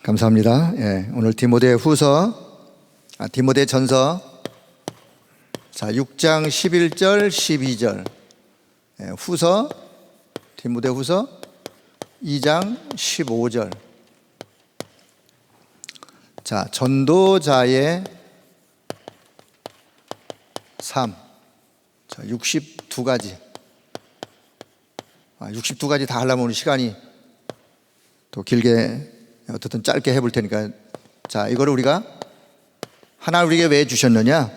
감사합니다. 예, 오늘 디모데 전서 6장 11절 12절 디모데 후서 2장 15절. 전도자의 삶. 62가지. 62가지 다 하려면 시간이 또 길게, 어떻든 짧게 해볼 테니까. 이거를 우리가 하나님 우리에게 왜 주셨느냐?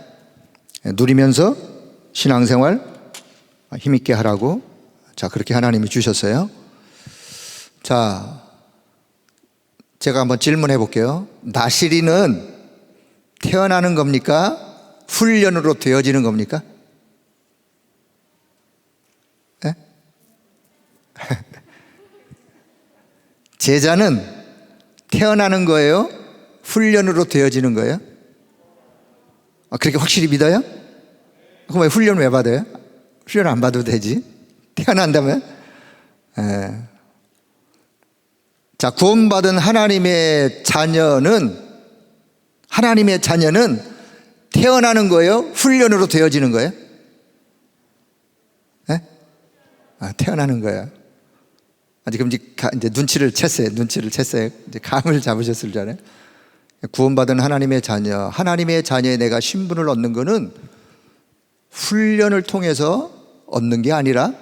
누리면서 신앙생활 힘있게 하라고. 그렇게 하나님이 주셨어요. 제가 한번 질문해 볼게요. 나시린은 태어나는 겁니까? 훈련으로 되어지는 겁니까? 네? 제자는 태어나는 거예요? 훈련으로 되어지는 거예요? 그렇게 확실히 믿어요? 그럼 왜 훈련 왜 받아요? 훈련 안 받아도 되지. 태어난다면. 구원받은 하나님의 자녀는 태어나는 거예요? 훈련으로 되어지는 거예요? 태어나는 거예요. 그럼 이제 눈치를 챘어요. 이제 감을 잡으셨을 줄 알아요. 구원받은 하나님의 자녀의 내가 신분을 얻는 거는 훈련을 통해서 얻는 게 아니라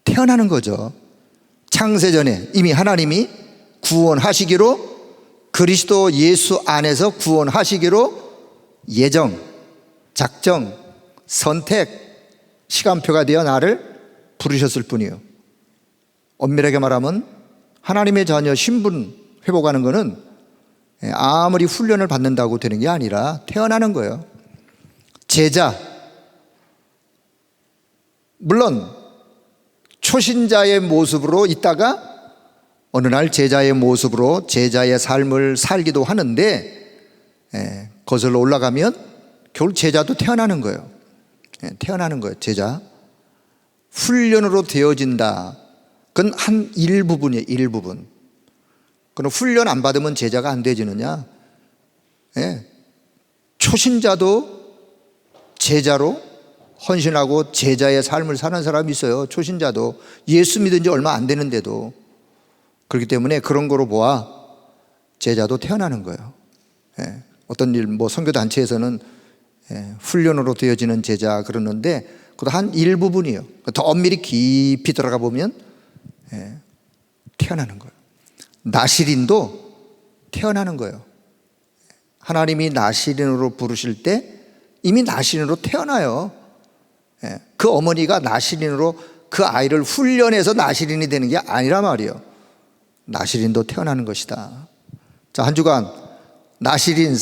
태어나는 거죠. 창세전에 이미 하나님이 구원하시기로, 그리스도 예수 안에서 구원하시기로 예정, 작정, 선택, 시간표가 되어 나를 부르셨을 뿐이에요. 엄밀하게 말하면 하나님의 자녀 신분 회복하는 거는 아무리 훈련을 받는다고 되는 게 아니라 태어나는 거예요. 제자, 물론 초신자의 모습으로 있다가 어느 날 제자의 모습으로 제자의 삶을 살기도 하는데, 거슬러 올라가면 결국 제자도 태어나는 거예요. 태어나는 거예요. 제자. 훈련으로 되어진다. 그건 한 일부분이에요. 일부분. 그럼 훈련 안 받으면 제자가 안 되지느냐? 초신자도 제자로 헌신하고 제자의 삶을 사는 사람이 있어요. 초신자도. 예수 믿은 지 얼마 안 되는데도. 그렇기 때문에 그런 거로 보아 제자도 태어나는 거예요. 어떤 선교단체에서는 훈련으로 되어지는 제자 그러는데, 그것도 한 일부분이에요. 더 엄밀히 깊이 들어가 보면 태어나는 거예요. 나시린도 태어나는 거예요. 하나님이 나시린으로 부르실 때 이미 나시린으로 태어나요. 그 어머니가 나시린으로 그 아이를 훈련해서 나시린이 되는 게 아니란 말이에요. 나시린도 태어나는 것이다. 한 주간 나시린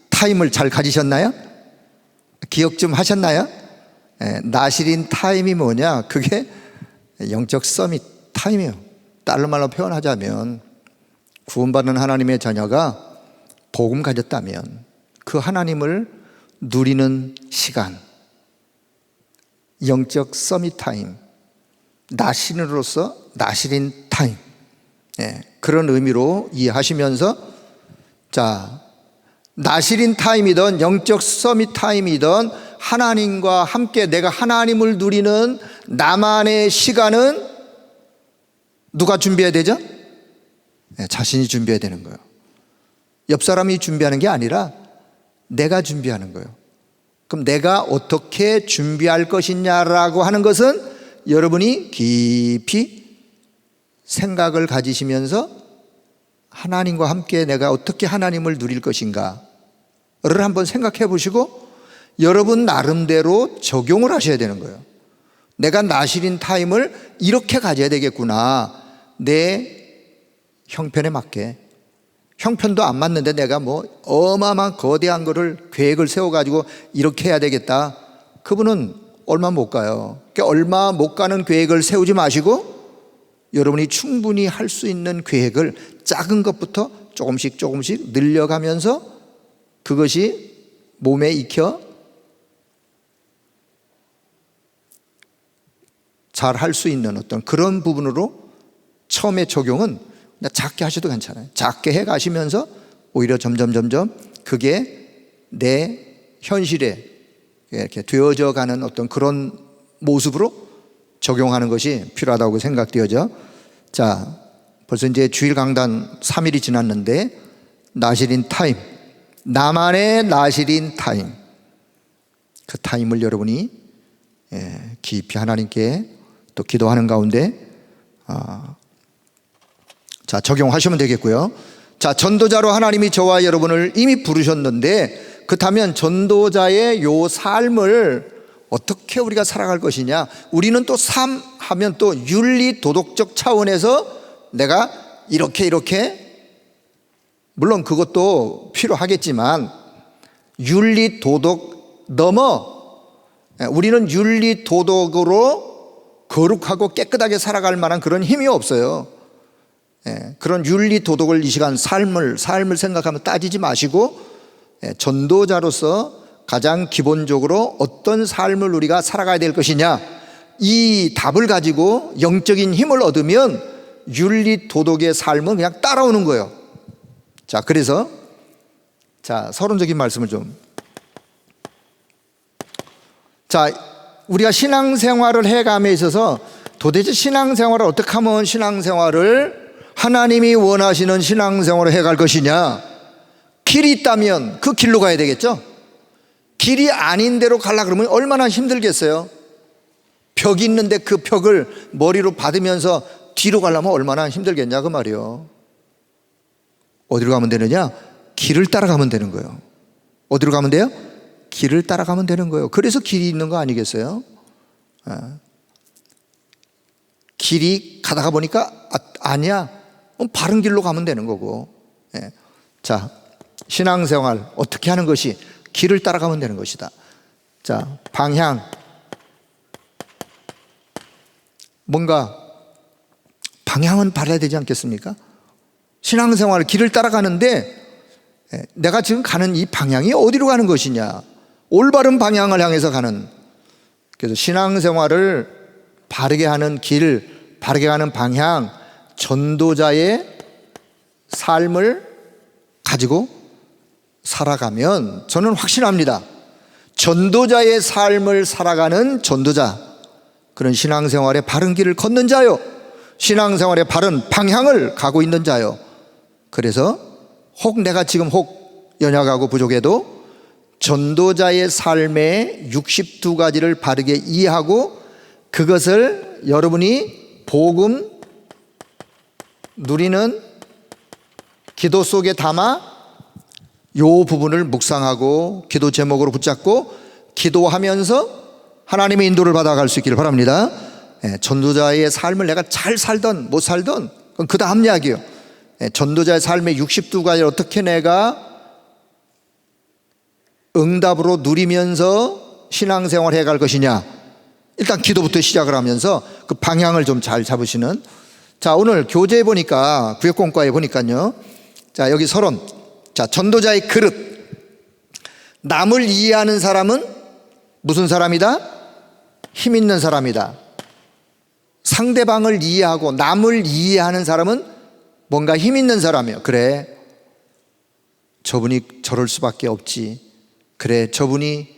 타임을 잘 가지셨나요? 기억 좀 하셨나요? 나시린 타임이 뭐냐? 그게 영적 서밋 타임이에요. 다른 말로 표현하자면 구원받는 하나님의 자녀가 복음 가졌다면 그 하나님을 누리는 시간, 영적 서밋 타임, 나시린으로서 나시린 타임, 그런 의미로 이해하시면서, 나시린 타임이든 영적 서밋 타임이든 하나님과 함께 내가 하나님을 누리는 나만의 시간은 누가 준비해야 되죠? 자신이 준비해야 되는 거예요. 옆 사람이 준비하는 게 아니라 내가 준비하는 거예요. 그럼 내가 어떻게 준비할 것이냐라고 하는 것은 여러분이 깊이 생각을 가지시면서 하나님과 함께 내가 어떻게 하나님을 누릴 것인가를 한번 생각해 보시고 여러분 나름대로 적용을 하셔야 되는 거예요. 내가 나시린 타임을 이렇게 가져야 되겠구나. 내 형편에 맞게. 형편도 안 맞는데 내가 어마어마한 거대한 거를 계획을 세워가지고 이렇게 해야 되겠다. 그분은 얼마 못 가요. 그러니까 얼마 못 가는 계획을 세우지 마시고 여러분이 충분히 할 수 있는 계획을 작은 것부터 조금씩 늘려가면서 그것이 몸에 익혀 잘 할 수 있는 어떤 그런 부분으로 처음에 적용은 작게 하셔도 괜찮아요. 작게 해 가시면서 오히려 점점 그게 내 현실에 이렇게 되어져 가는 어떤 그런 모습으로 적용하는 것이 필요하다고 생각되어져. 자, 벌써 이제 주일 강단 3일이 지났는데 나실인 타임, 나만의 나실인 타임, 그 타임을 여러분이 깊이 하나님께 또 기도하는 가운데 자, 적용하시면 되겠고요. 자, 전도자로 하나님이 저와 여러분을 이미 부르셨는데 그렇다면 전도자의 요 삶을 어떻게 우리가 살아갈 것이냐. 우리는 또 삶 하면 또 윤리 도덕적 차원에서 내가 이렇게 물론 그것도 필요하겠지만 윤리 도덕 넘어 우리는 윤리 도덕으로 거룩하고 깨끗하게 살아갈 만한 그런 힘이 없어요. 그런 윤리 도덕을 이 시간 삶을 생각하면 따지지 마시고 전도자로서 가장 기본적으로 어떤 삶을 우리가 살아가야 될 것이냐, 이 답을 가지고 영적인 힘을 얻으면 윤리 도덕의 삶은 그냥 따라오는 거예요. 자, 그래서 자, 서론적인 말씀을 좀. 자, 우리가 신앙생활을 해감에 있어서 도대체 신앙생활을 어떻게 하면 신앙생활을 하나님이 원하시는 신앙생활을 해갈 것이냐. 길이 있다면 그 길로 가야 되겠죠. 길이 아닌 데로 가려고 그러면 얼마나 힘들겠어요. 벽이 있는데 그 벽을 머리로 받으면서 뒤로 가려면 얼마나 힘들겠냐 그 말이에요. 어디로 가면 되느냐? 길을 따라가면 되는 거예요. 어디로 가면 돼요? 길을 따라가면 되는 거예요. 그래서 길이 있는 거 아니겠어요? 길이 가다가 보니까 아니야. 바른 길로 가면 되는 거고. 자, 신앙생활 어떻게 하는 것이 길을 따라가면 되는 것이다. 자, 방향. 뭔가 방향은 바라야 되지 않겠습니까? 신앙생활 길을 따라가는데 내가 지금 가는 이 방향이 어디로 가는 것이냐. 올바른 방향을 향해서 가는. 그래서 신앙생활을 바르게 하는 길, 바르게 가는 방향, 전도자의 삶을 가지고 살아가면 저는 확신합니다. 전도자의 삶을 살아가는 전도자, 그런 신앙생활의 바른 길을 걷는 자요, 신앙생활의 바른 방향을 가고 있는 자요. 그래서 혹 내가 지금 혹 연약하고 부족해도 전도자의 삶의 62가지를 바르게 이해하고 그것을 여러분이 복음 누리는 기도 속에 담아 요 부분을 묵상하고 기도 제목으로 붙잡고 기도하면서 하나님의 인도를 받아갈 수 있기를 바랍니다. 전도자의 삶을 내가 잘 살던 못 살던 그건 그 다음 이야기예요. 전도자의 삶의 62가지를 어떻게 내가 응답으로 누리면서 신앙생활을 해갈 것이냐. 일단 기도부터 시작을 하면서 그 방향을 좀 잘 잡으시는. 자, 오늘 교재에 보니까 구역공과에 보니까요. 자, 여기 서론. 자, 전도자의 그릇. 남을 이해하는 사람은 무슨 사람이다? 힘 있는 사람이다. 상대방을 이해하고 남을 이해하는 사람은 뭔가 힘 있는 사람이에요. 그래, 저분이 저럴 수밖에 없지. 그래, 저분이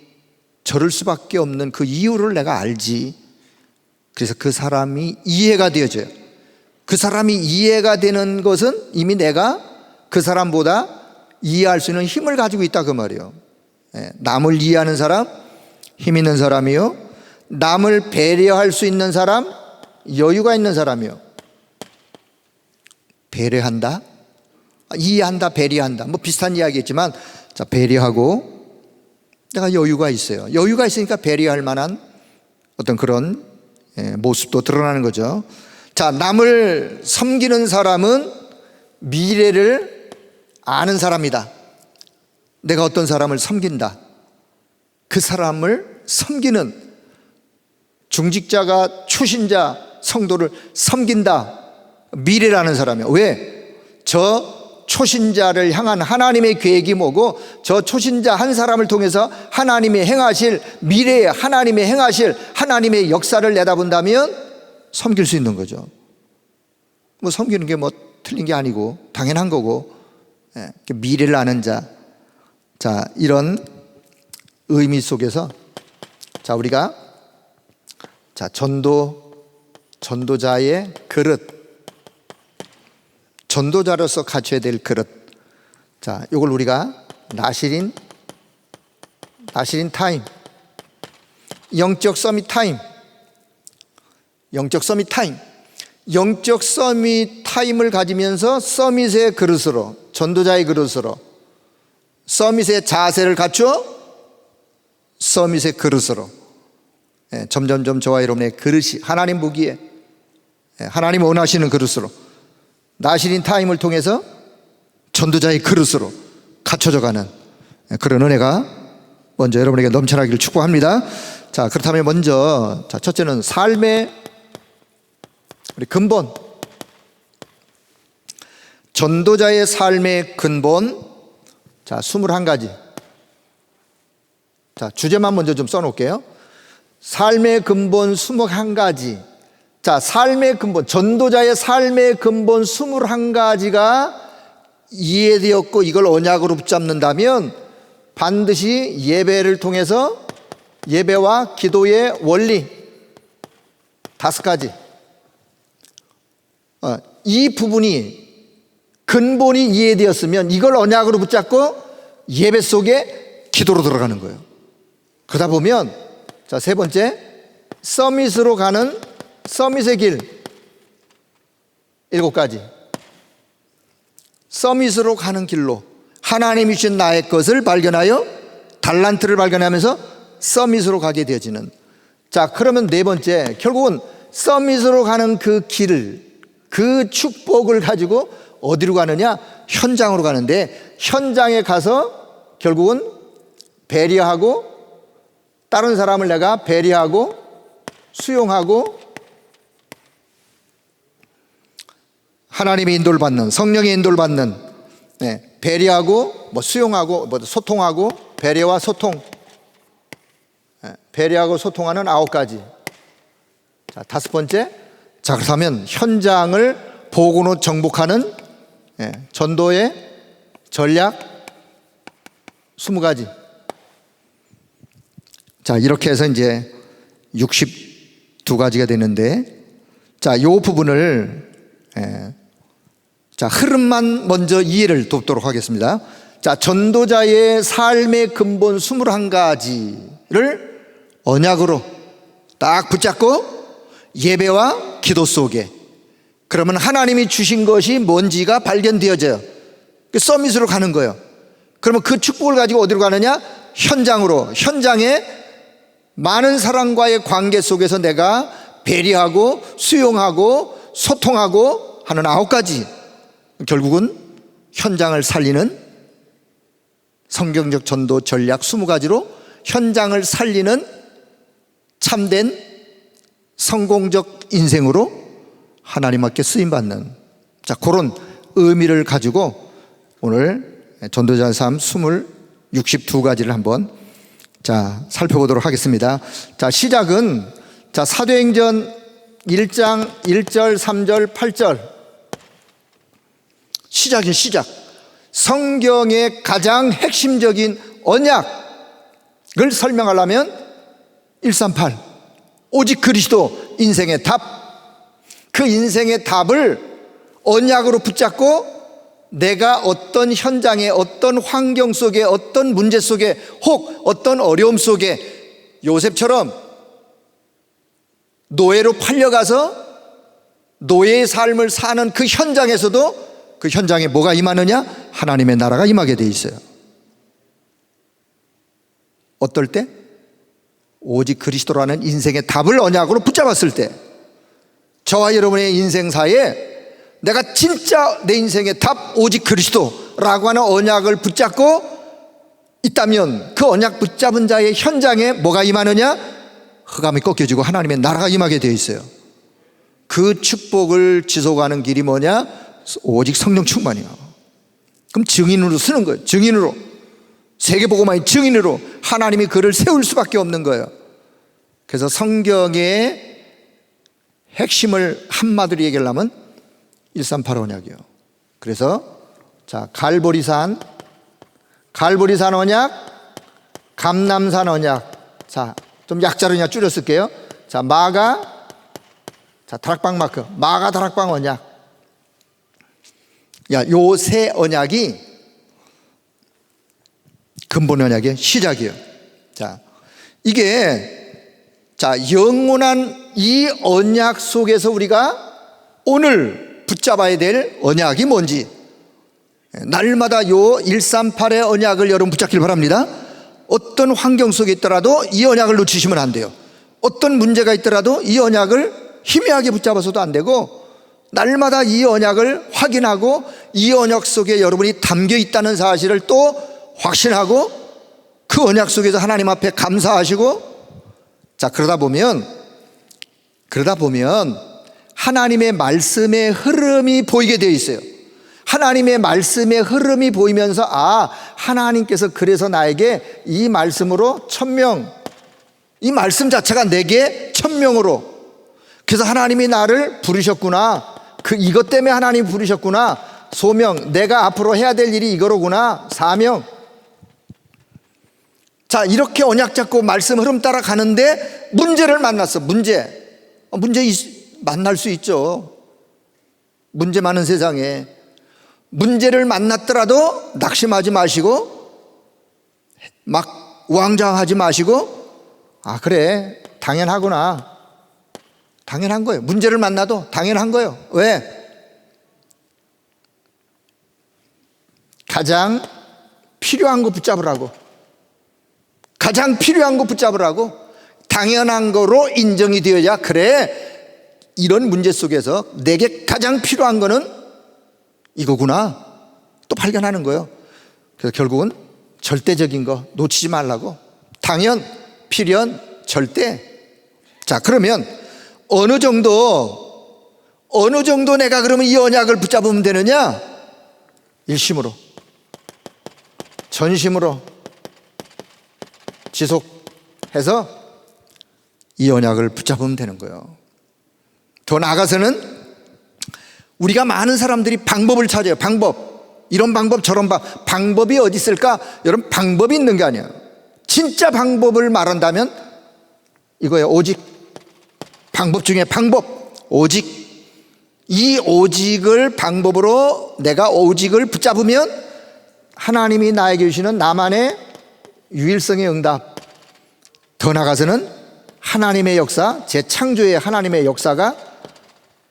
저럴 수밖에 없는 그 이유를 내가 알지. 그래서 그 사람이 이해가 되어져요. 그 사람이 이해가 되는 것은 이미 내가 그 사람보다 이해할 수 있는 힘을 가지고 있다 그 말이에요. 남을 이해하는 사람, 힘 있는 사람이요. 남을 배려할 수 있는 사람, 여유가 있는 사람이요. 배려한다, 이해한다, 배려한다, 뭐 비슷한 이야기겠지만, 자, 배려하고 내가 여유가 있어요. 여유가 있으니까 배려할 만한 어떤 그런 모습도 드러나는 거죠. 자, 남을 섬기는 사람은 미래를 아는 사람이다. 내가 어떤 사람을 섬긴다, 그 사람을 섬기는, 중직자가 초신자 성도를 섬긴다, 미래라는 사람이야. 왜? 저 초신자를 향한 하나님의 계획이 뭐고, 저 초신자 한 사람을 통해서 하나님의 행하실 미래에 하나님의 행하실 하나님의 역사를 내다본다면 섬길 수 있는 거죠. 뭐 섬기는 게 뭐 틀린 게 아니고 당연한 거고, 미래를 아는 자. 자, 이런 의미 속에서 자, 우리가 자, 전도자의 그릇, 전도자로서 갖춰야 될 그릇. 자, 이걸 우리가 나시린 타임, 영적 서밋 타임, 영적 서밋 타임을 가지면서 서밋의 그릇으로, 전도자의 그릇으로, 서밋의 자세를 갖추어 서밋의 그릇으로, 점점점 저와 여러분의 그릇이 하나님 보기에 하나님 원하시는 그릇으로, 나시린 타임을 통해서 전도자의 그릇으로 갖춰져 가는 그런 은혜가 먼저 여러분에게 넘쳐나기를 축복합니다. 자, 그렇다면 먼저, 자, 첫째는 삶의 우리 근본, 전도자의 삶의 근본. 자, 21가지. 자, 주제만 먼저 좀 써놓을게요. 삶의 근본 21가지. 자, 삶의 근본, 전도자의 삶의 근본 21가지가 이해되었고 이걸 언약으로 붙잡는다면 반드시 예배를 통해서 예배와 기도의 원리 5가지, 이 부분이 근본이 이해되었으면 이걸 언약으로 붙잡고 예배 속에 기도로 들어가는 거예요. 그러다 보면, 자, 세 번째, 서밋으로 가는 서밋의 길 7가지. 서밋으로 가는 길로 하나님이 주신 나의 것을 발견하여 달란트를 발견하면서 서밋으로 가게 되어지는. 자, 그러면 네 번째, 결국은 서밋으로 가는 그 길을, 그 축복을 가지고 어디로 가느냐? 현장으로 가는데, 현장에 가서 결국은 배려하고, 다른 사람을 내가 배려하고 수용하고 하나님의 인도를 받는, 성령의 인도를 받는, 배려하고 수용하고 소통하고, 배려와 소통, 배려하고 소통하는 9가지. 자, 5번째, 자, 그렇다면 현장을 보고로 정복하는 전도의 전략 20가지. 자, 이렇게 해서 이제 62가지가 되는데, 자, 요 부분을 자, 흐름만 먼저 이해를 돕도록 하겠습니다. 자, 전도자의 삶의 근본 21가지를 언약으로 딱 붙잡고 예배와 기도 속에, 그러면 하나님이 주신 것이 뭔지가 발견되어져요. 그 서밋으로 가는 거예요. 그러면 그 축복을 가지고 어디로 가느냐? 현장으로. 현장에 많은 사람과의 관계 속에서 내가 배려하고 수용하고 소통하고 하는 9가지. 결국은 현장을 살리는 성경적 전도 전략 20가지로 현장을 살리는 참된 성공적 인생으로 하나님께 쓰임받는, 자, 그런 의미를 가지고 오늘 전도자의 삶 62가지를 한번 자, 살펴보도록 하겠습니다. 자, 시작은, 자, 사도행전 1장 1절 3절 8절. 시작이에요. 시작. 성경의 가장 핵심적인 언약을 설명하려면 138, 오직 그리스도, 인생의 답. 그 인생의 답을 언약으로 붙잡고 내가 어떤 현장에, 어떤 환경 속에, 어떤 문제 속에, 혹 어떤 어려움 속에 요셉처럼 노예로 팔려가서 노예의 삶을 사는 그 현장에서도 그 현장에 뭐가 임하느냐? 하나님의 나라가 임하게 돼 있어요. 어떨 때? 오직 그리스도라는 인생의 답을 언약으로 붙잡았을 때, 저와 여러분의 인생사에 내가 진짜 내 인생의 답 오직 그리스도라고 하는 언약을 붙잡고 있다면 그 언약 붙잡은 자의 현장에 뭐가 임하느냐? 흑암이 꺾여지고 하나님의 나라가 임하게 되어 있어요. 그 축복을 지속하는 길이 뭐냐? 오직 성령 충만이야. 그럼 증인으로 쓰는 거예요. 증인으로, 세계복음화의 증인으로 하나님이 그를 세울 수밖에 없는 거예요. 그래서 성경의 핵심을 한마디로 얘기하려면 138 언약이요. 그래서 자, 갈보리산 언약, 감람산 언약. 자, 좀 약자로 그냥 줄여 쓸게요. 자, 자, 다락방 마크. 마가 다락방 언약. 야, 요 세 언약이 근본 언약의 시작이에요. 자, 자, 영원한 이 언약 속에서 우리가 오늘 붙잡아야 될 언약이 뭔지, 날마다 요 138의 언약을 여러분 붙잡길 바랍니다. 어떤 환경 속에 있더라도 이 언약을 놓치시면 안 돼요. 어떤 문제가 있더라도 이 언약을 희미하게 붙잡아서도 안 되고, 날마다 이 언약을 확인하고 이 언약 속에 여러분이 담겨 있다는 사실을 또 확신하고 그 언약 속에서 하나님 앞에 감사하시고, 자, 그러다 보면 하나님의 말씀의 흐름이 보이게 되어 있어요. 하나님의 말씀의 흐름이 보이면서, 아, 하나님께서 그래서 나에게 이 말씀으로 천명, 이 말씀 자체가 내게 천명으로, 그래서 하나님이 나를 부르셨구나, 이것 때문에 하나님이 부르셨구나, 소명, 내가 앞으로 해야 될 일이 이거로구나, 사명. 자, 이렇게 언약 잡고 말씀 흐름 따라 가는데 문제를 만났어. 문제 만날 수 있죠. 문제 많은 세상에 문제를 만났더라도 낙심하지 마시고 막 우왕좌왕하지 마시고, 아, 그래, 당연하구나, 당연한 거예요. 문제를 만나도 당연한 거예요. 왜? 가장 필요한 거 붙잡으라고. 가장 필요한 거 붙잡으라고. 당연한 거로 인정이 되어야, 그래, 이런 문제 속에서 내게 가장 필요한 거는 이거구나, 또 발견하는 거예요. 그래서 결국은 절대적인 거 놓치지 말라고. 당연, 필연, 절대. 자, 그러면 어느 정도 내가 그러면 이 언약을 붙잡으면 되느냐? 일심으로, 전심으로 지속해서 이 언약을 붙잡으면 되는 거예요. 더 나아가서는 우리가 많은 사람들이 방법을 찾아요. 방법, 이런 방법 저런 방법이 어디 있을까? 여러분, 방법이 있는 게 아니에요. 진짜 방법을 말한다면 이거예요. 오직. 방법 중에 방법, 오직. 이 오직을 방법으로 내가 오직을 붙잡으면 하나님이 나에게 주시는 나만의 유일성의 응답, 더 나아가서는 하나님의 역사, 제 창조의 하나님의 역사가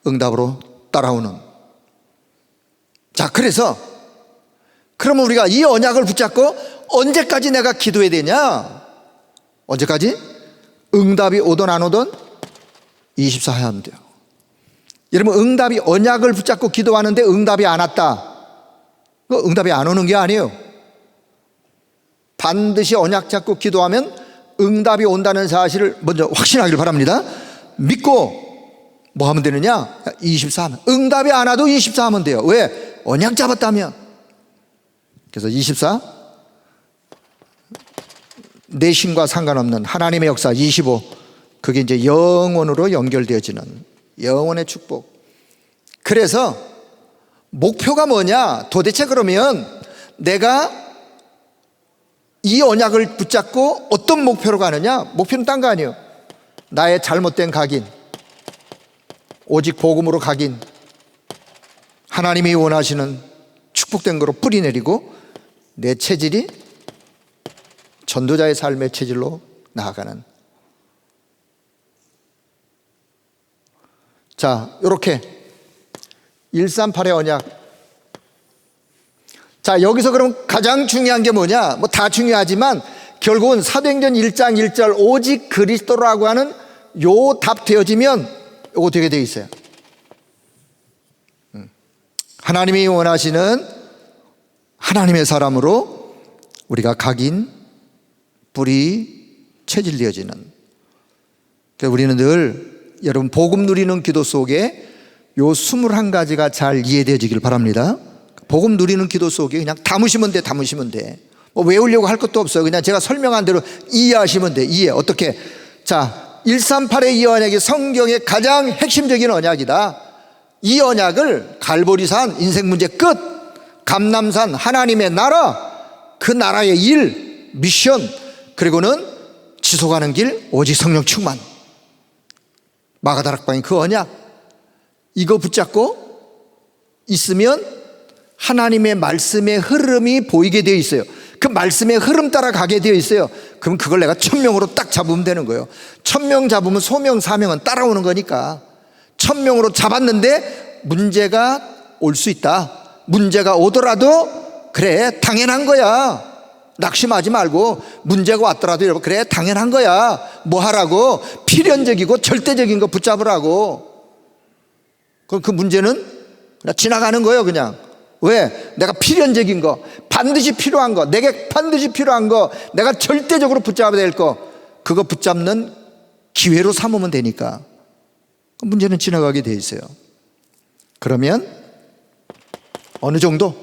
응답으로 따라오는. 자, 그러면 우리가 이 언약을 붙잡고 언제까지 내가 기도해야 되냐? 언제까지? 응답이 오든 안 오든 24 해야 하면 돼요. 여러분, 응답이, 언약을 붙잡고 기도하는데 응답이 안 왔다, 그 응답이 안 오는 게 아니에요. 반드시 언약 잡고 기도하면 응답이 온다는 사실을 먼저 확신하기를 바랍니다. 믿고 뭐 하면 되느냐? 24 하면. 응답이 안 와도 24 하면 돼요. 왜? 언약 잡았다면. 그래서 24, 내 신과 상관없는 하나님의 역사. 25, 그게 이제 영원으로 연결되어지는 영원의 축복. 그래서 목표가 뭐냐? 도대체 그러면 내가 이 언약을 붙잡고 어떤 목표로 가느냐? 목표는 딴 거 아니에요. 나의 잘못된 각인, 오직 복음으로 각인, 하나님이 원하시는 축복된 거로 뿌리 내리고 내 체질이 전도자의 삶의 체질로 나아가는. 자, 이렇게 138의 언약. 자, 여기서 그럼 가장 중요한 게 뭐냐? 뭐 다 중요하지만 결국은 사도행전 1장 1절 오직 그리스도라고 하는 요 답 되어지면 요거 되게 돼 있어요. 하나님이 원하시는 하나님의 사람으로 우리가 각인, 뿌리, 체질 되어지는. 그러니까 우리는 늘 여러분 복음 누리는 기도 속에 요 21가지가 잘 이해되어지길 바랍니다. 복음 누리는 기도 속에 그냥 담으시면 돼. 뭐 외우려고 할 것도 없어요. 그냥 제가 설명한 대로 이해하시면 돼. 이해. 어떻게? 자, 138의 이 언약이 성경의 가장 핵심적인 언약이다. 이 언약을 갈보리산 인생 문제 끝, 감람산 하나님의 나라, 그 나라의 일, 미션, 그리고는 지속하는 길 오직 성령 충만. 마가다락방의 그 언약, 이거 붙잡고 있으면 하나님의 말씀의 흐름이 보이게 되어 있어요. 그 말씀의 흐름 따라 가게 되어 있어요. 그럼 그걸 내가 1000명으로 딱 잡으면 되는 거예요. 1000명 잡으면 소명 사명은 따라오는 거니까 1000명으로 잡았는데 문제가 올 수 있다. 문제가 오더라도 그래 당연한 거야. 낙심하지 말고 문제가 왔더라도 여러분 그래 당연한 거야. 뭐 하라고? 필연적이고 절대적인 거 붙잡으라고. 그럼 그 문제는 그냥 지나가는 거예요. 그냥. 왜? 내가 필연적인 거, 반드시 필요한 거, 내게 반드시 필요한 거, 내가 절대적으로 붙잡아야 될 거, 그거 붙잡는 기회로 삼으면 되니까 문제는 지나가게 돼 있어요. 그러면 어느 정도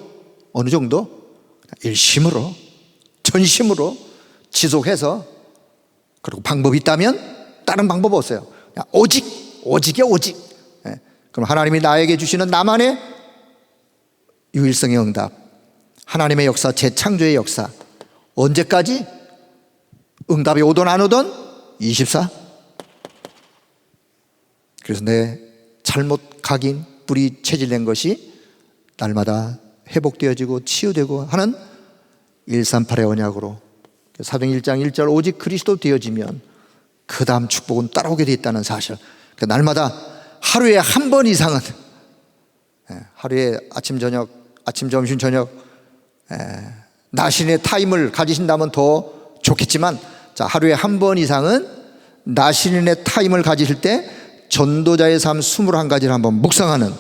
일심으로 전심으로 지속해서, 그리고 방법이 있다면 다른 방법 없어요. 그냥 오직이야 오직. 그럼 하나님이 나에게 주시는 나만의 유일성의 응답, 하나님의 역사, 재창조의 역사, 언제까지? 응답이 오든 안 오든 24. 그래서 내 잘못 각인 뿌리 체질된 것이 날마다 회복되어지고 치유되고 하는 138의 언약으로, 사도행 1장 1절 오직 그리스도 되어지면 그 다음 축복은 따라오게 돼 있다는 사실. 날마다 하루에 한 번 이상은, 하루에 아침 점심 저녁 나신의 타임을 가지신다면 더 좋겠지만, 자, 하루에 한 번 이상은 나신의 타임을 가지실 때 전도자의 삶 21가지를 한번 묵상하는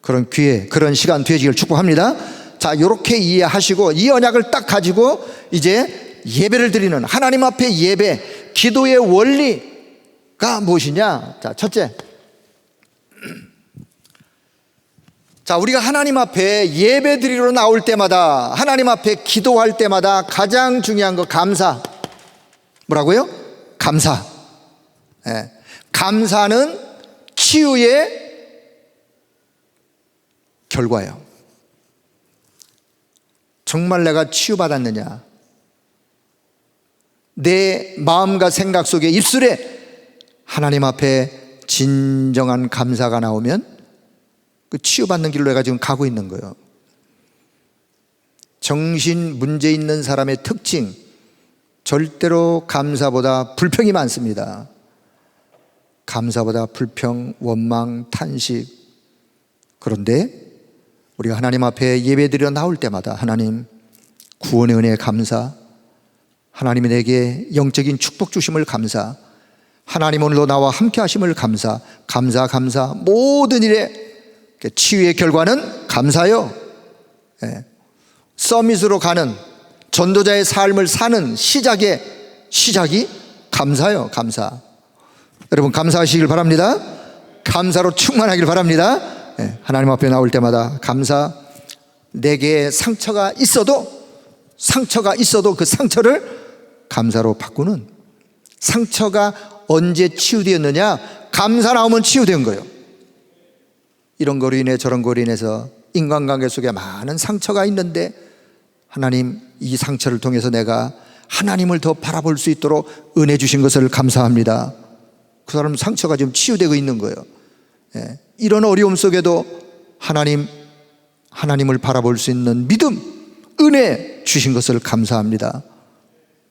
그런 기회, 그런 시간 되시길 축복합니다. 자, 이렇게 이해하시고 이 언약을 딱 가지고 이제 예배를 드리는, 하나님 앞에 예배, 기도의 원리가 무엇이냐? 자, 첫째, 자, 우리가 하나님 앞에 예배 드리러 나올 때마다, 하나님 앞에 기도할 때마다 가장 중요한 거 감사. 뭐라고요? 감사. 감사는 치유의 결과예요. 정말 내가 치유받았느냐? 내 마음과 생각 속에, 입술에 하나님 앞에 진정한 감사가 나오면 그 치유받는 길로 내가 지금 가고 있는 거예요. 정신 문제 있는 사람의 특징, 절대로 감사보다 불평이 많습니다. 감사보다 불평, 원망, 탄식. 그런데 우리가 하나님 앞에 예배드려 나올 때마다 하나님 구원의 은혜에 감사, 하나님이 내게 영적인 축복 주심을 감사, 하나님 오늘도 나와 함께 하심을 감사, 감사, 모든 일에 치유의 결과는 감사요. 서밋으로 가는 전도자의 삶을 사는 시작이 감사요. 감사. 여러분 감사하시길 바랍니다. 감사로 충만하길 바랍니다. 하나님 앞에 나올 때마다 감사. 내게 상처가 있어도 그 상처를 감사로 바꾸는, 상처가 언제 치유되었느냐? 감사 나오면 치유된 거예요. 이런 거로 인해 저런 거로 인해서 인간관계 속에 많은 상처가 있는데, 하나님 이 상처를 통해서 내가 하나님을 더 바라볼 수 있도록 은혜 주신 것을 감사합니다. 그 사람 상처가 지금 치유되고 있는 거예요. 이런 어려움 속에도 하나님을 바라볼 수 있는 믿음, 은혜 주신 것을 감사합니다.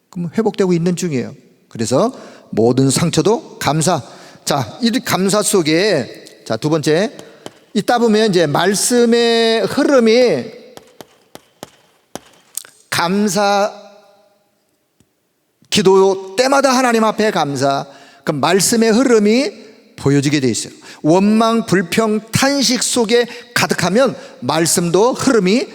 그럼 회복되고 있는 중이에요. 그래서 모든 상처도 감사. 자, 이 감사 속에, 자, 두 번째, 이따 보면 이제 말씀의 흐름이 감사, 기도 때마다 하나님 앞에 감사, 그 말씀의 흐름이 보여지게 돼 있어요. 원망, 불평, 탄식 속에 가득하면 말씀도 흐름이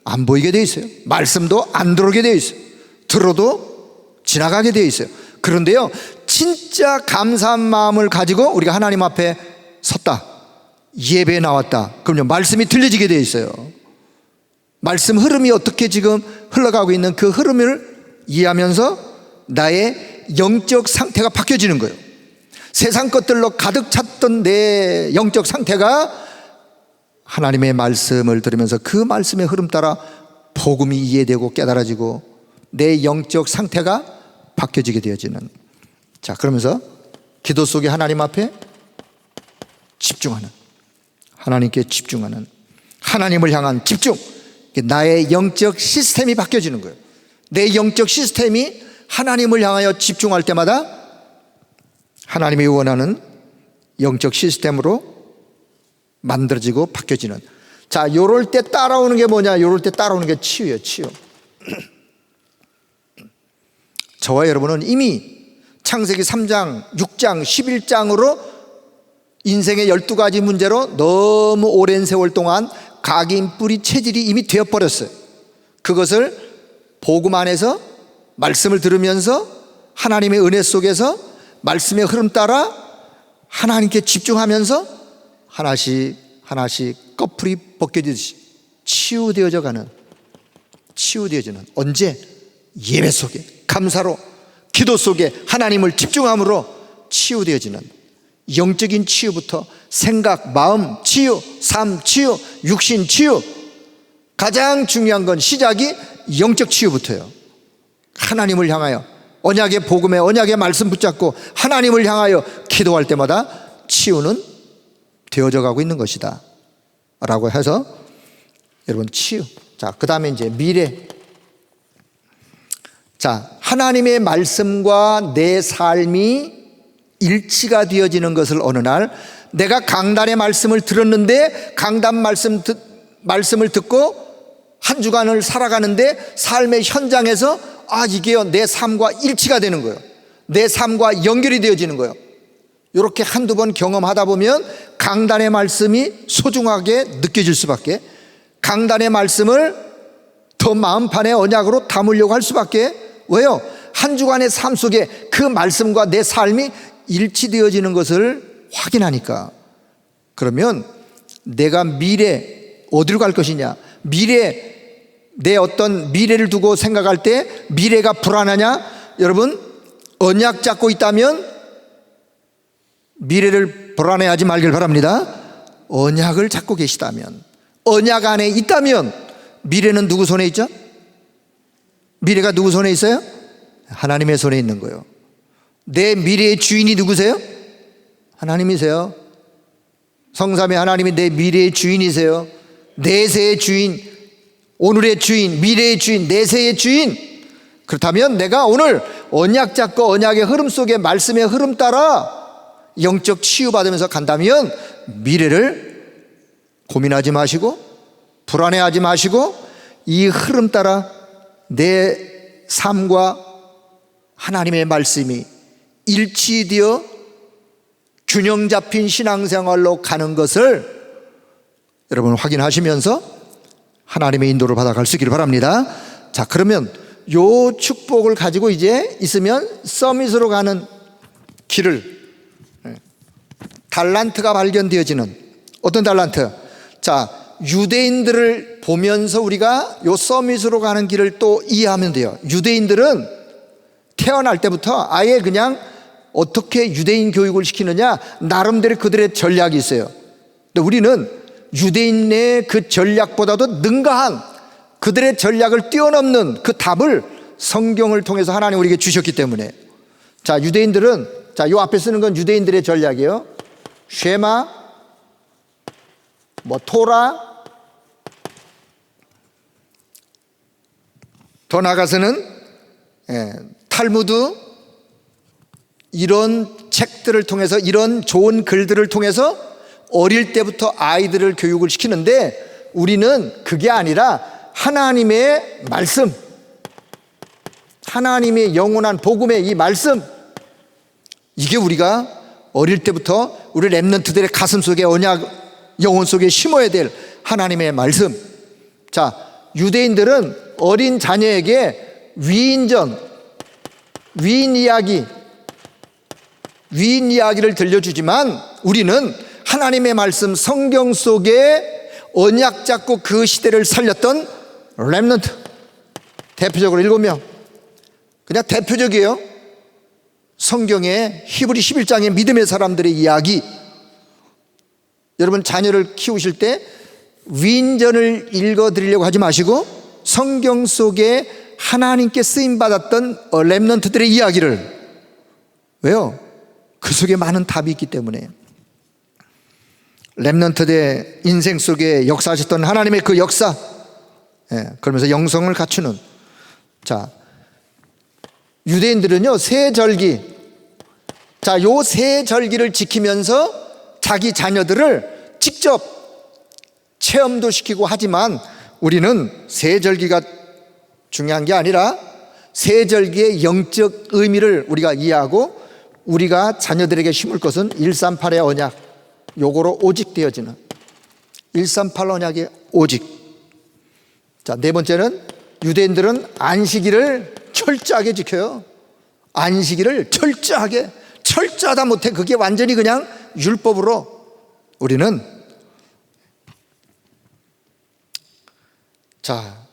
안 보이게 돼 있어요. 말씀도 안 들어오게 돼 있어요. 들어도 지나가게 돼 있어요. 그런데요, 진짜 감사한 마음을 가지고 우리가 하나님 앞에 섰다, 예배에 나왔다, 그럼요, 말씀이 들려지게 돼 있어요. 말씀 흐름이 어떻게 지금 흘러가고 있는 그 흐름을 이해하면서 나의 영적 상태가 바뀌어지는 거예요. 세상 것들로 가득 찼던 내 영적 상태가 하나님의 말씀을 들으면서 그 말씀의 흐름 따라 복음이 이해되고 깨달아지고 내 영적 상태가 바뀌어지게 되어지는, 자, 그러면서 기도 속에 하나님 앞에 집중하는, 하나님께 집중하는, 하나님을 향한 집중, 나의 영적 시스템이 바뀌어지는 거예요. 내 영적 시스템이 하나님을 향하여 집중할 때마다 하나님이 원하는 영적 시스템으로 만들어지고 바뀌어지는, 자, 요럴 때 따라오는 게 뭐냐? 요럴 때 따라오는 게 치유예요. 치유. 저와 여러분은 이미 창세기 3장, 6장, 11장으로 인생의 12가지 문제로 너무 오랜 세월 동안 각인 뿌리 체질이 이미 되어버렸어요. 그것을 복음 안에서 말씀을 들으면서 하나님의 은혜 속에서 말씀의 흐름 따라 하나님께 집중하면서 하나씩 하나씩 꺼풀이 벗겨지듯이 치유되어지는, 언제? 예배 속에, 감사로, 기도 속에 하나님을 집중함으로 치유되어지는, 영적인 치유부터 생각, 마음 치유, 삶 치유, 육신 치유, 가장 중요한 건 시작이 영적 치유부터예요. 하나님을 향하여 언약의 복음에 언약의 말씀 붙잡고 하나님을 향하여 기도할 때마다 치유는 되어져 가고 있는 것이다 라고 해서, 여러분, 치유. 자, 그 다음에 이제 미래. 자, 하나님의 말씀과 내 삶이 일치가 되어지는 것을 어느 날 내가 강단의 말씀을 들었는데, 강단 말씀을 듣고 한 주간을 살아가는데 삶의 현장에서 이게요, 내 삶과 일치가 되는 거예요. 내 삶과 연결이 되어지는 거예요. 이렇게 한두 번 경험하다 보면 강단의 말씀이 소중하게 느껴질 수밖에, 강단의 말씀을 더 마음판에 언약으로 담으려고 할 수밖에. 왜요? 한 주간의 삶 속에 그 말씀과 내 삶이 일치되어지는 것을 확인하니까. 그러면 내가 미래 어디로 갈 것이냐, 미래, 내 어떤 미래를 두고 생각할 때 미래가 불안하냐? 여러분, 언약 잡고 있다면 미래를 불안해하지 말길 바랍니다. 언약을 잡고 계시다면, 언약 안에 있다면 미래는 누구 손에 있죠? 미래가 누구 손에 있어요? 하나님의 손에 있는 거예요. 내 미래의 주인이 누구세요? 하나님이세요. 성삼위 하나님이 내 미래의 주인이세요. 내세의 주인, 오늘의 주인, 미래의 주인, 내세의 주인. 그렇다면 내가 오늘 언약 잡고 언약의 흐름 속에 말씀의 흐름 따라 영적 치유받으면서 간다면 미래를 고민하지 마시고 불안해하지 마시고 이 흐름 따라 내 삶과 하나님의 말씀이 일치되어 균형 잡힌 신앙생활로 가는 것을 여러분 확인하시면서 하나님의 인도를 받아갈 수 있기를 바랍니다. 자, 그러면 요 축복을 가지고 이제 있으면 서밋으로 가는 길을, 달란트가 발견되어지는, 어떤 달란트? 자, 유대인들을 보면서 우리가 요 서밋으로 가는 길을 또 이해하면 돼요. 유대인들은 태어날 때부터 아예 그냥 어떻게 유대인 교육을 시키느냐, 나름대로 그들의 전략이 있어요. 근데 우리는 유대인의 그 전략보다도 능가한, 그들의 전략을 뛰어넘는 그 답을 성경을 통해서 하나님 우리에게 주셨기 때문에. 자, 유대인들은, 자, 요 앞에 쓰는 건 유대인들의 전략이에요. 쉐마, 토라, 더 나아가서는 탈무드, 이런 책들을 통해서, 이런 좋은 글들을 통해서 어릴 때부터 아이들을 교육을 시키는데, 우리는 그게 아니라 하나님의 말씀, 하나님의 영원한 복음의 이 말씀, 이게 우리가 어릴 때부터 우리 렘넌트들의 가슴 속에, 언약 영혼 속에 심어야 될 하나님의 말씀. 자, 유대인들은 어린 자녀에게 위인전, 위인 이야기를 들려주지만 우리는 하나님의 말씀, 성경 속에 언약 잡고 그 시대를 살렸던 렘넌트, 대표적으로 7명, 그냥 대표적이에요. 성경의 히브리 11장의 믿음의 사람들의 이야기. 여러분, 자녀를 키우실 때 위인전을 읽어드리려고 하지 마시고 성경 속에 하나님께 쓰임받았던 렘넌트들의 이야기를, 왜요? 그 속에 많은 답이 있기 때문에. 렘넌트들의 인생 속에 역사하셨던 하나님의 그 역사, 그러면서 영성을 갖추는. 자, 유대인들은요 세 절기, 자, 요 세 절기를 지키면서 자기 자녀들을 직접 체험도 시키고 하지만, 우리는 세 절기가 중요한 게 아니라 세 절기의 영적 의미를 우리가 이해하고 우리가 자녀들에게 심을 것은 138의 언약, 요거로 오직 되어지는 138 언약의 오직. 자, 네 번째는 유대인들은 안식일을 철저하게 지켜요. 안식일을 철저하다 못해 그게 완전히 그냥 율법으로. 우리는 자,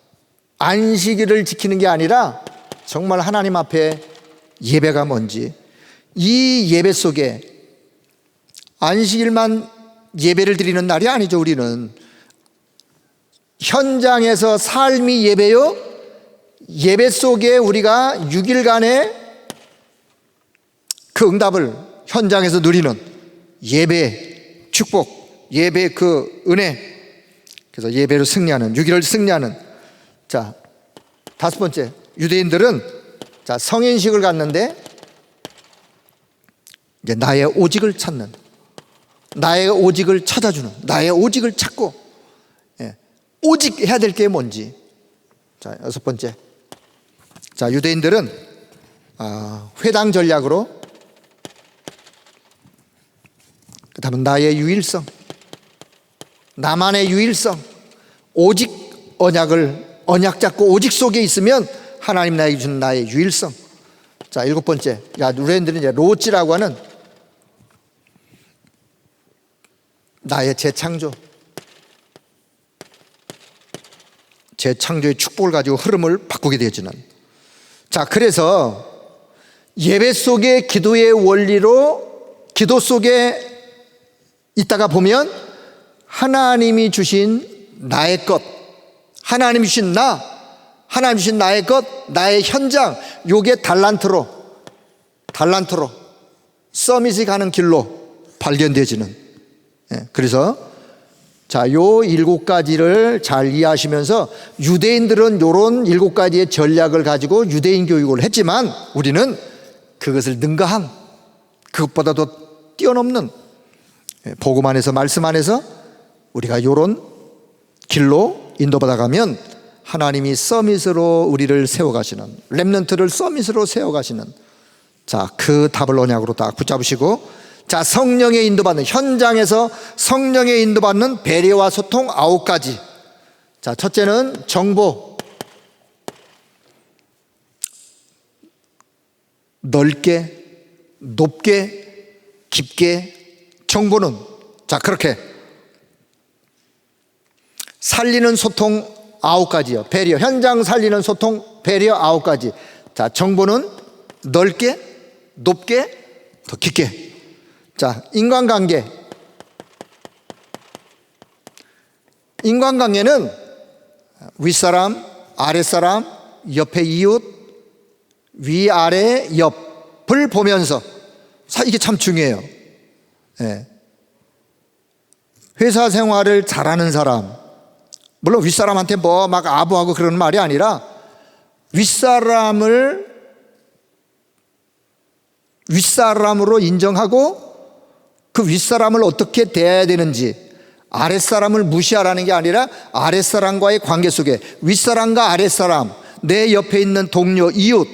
안식일을 지키는 게 아니라 정말 하나님 앞에 예배가 뭔지, 이 예배 속에 안식일만 예배를 드리는 날이 아니죠. 우리는 현장에서 삶이 예배요, 예배 속에 우리가 6일간의 그 응답을 현장에서 누리는 예배 축복, 예배 그 은혜, 그래서 예배로 승리하는, 6일을 승리하는. 자, 다섯 번째, 유대인들은 자 성인식을 갖는데 이제 나의 오직을 찾는, 나의 오직을 찾아주는, 나의 오직을 찾고, 오직 해야 될 게 뭔지. 자, 여섯 번째, 자 유대인들은 회당 전략으로, 그 다음은 나의 유일성, 나만의 유일성, 오직 언약 잡고 오직 속에 있으면 하나님 나에게 주는 나의 유일성. 자, 일곱 번째, 유대인들은 이제 로찌라고 하는 나의 재창조의 축복을 가지고 흐름을 바꾸게 되어지는. 자, 그래서 예배 속의 기도의 원리로 기도 속에 있다가 보면 하나님이 주신 나의 것, 하나님이 주신 하나님이 주신 나의 것, 나의 현장, 요게 달란트로 서밋이 가는 길로 발견되어지는. 그래서 자, 요 일곱 가지를 잘 이해하시면서, 유대인들은 요런 일곱 가지의 전략을 가지고 유대인 교육을 했지만 우리는 그것을 능가한, 그것보다도 뛰어넘는 복음 안에서, 말씀 안에서 우리가 요런 길로 인도받아 가면 하나님이 서밋으로 우리를 세워가시는, 렘넌트를 서밋으로 세워가시는, 자, 그 답을 언약으로 딱 붙잡으시고, 자, 성령의 인도받는, 현장에서 성령의 인도받는 배려와 소통 9가지. 자, 첫째는 정보. 넓게, 높게, 깊게 정보는, 자, 그렇게 살리는 소통 9가지요. 배려, 현장 살리는 소통, 배려 9가지. 자, 정보는 넓게, 높게, 더 깊게. 자, 인간관계는 윗사람, 아랫사람, 옆에 이웃, 위아래 옆을 보면서, 이게 참 중요해요. 회사 생활을 잘하는 사람, 물론 윗사람한테 뭐 막 아부하고 그러는 말이 아니라 윗사람으로 인정하고 그 윗사람을 어떻게 대해야 되는지, 아랫사람을 무시하라는 게 아니라 아랫사람과의 관계 속에 윗사람과 아랫사람, 내 옆에 있는 동료, 이웃,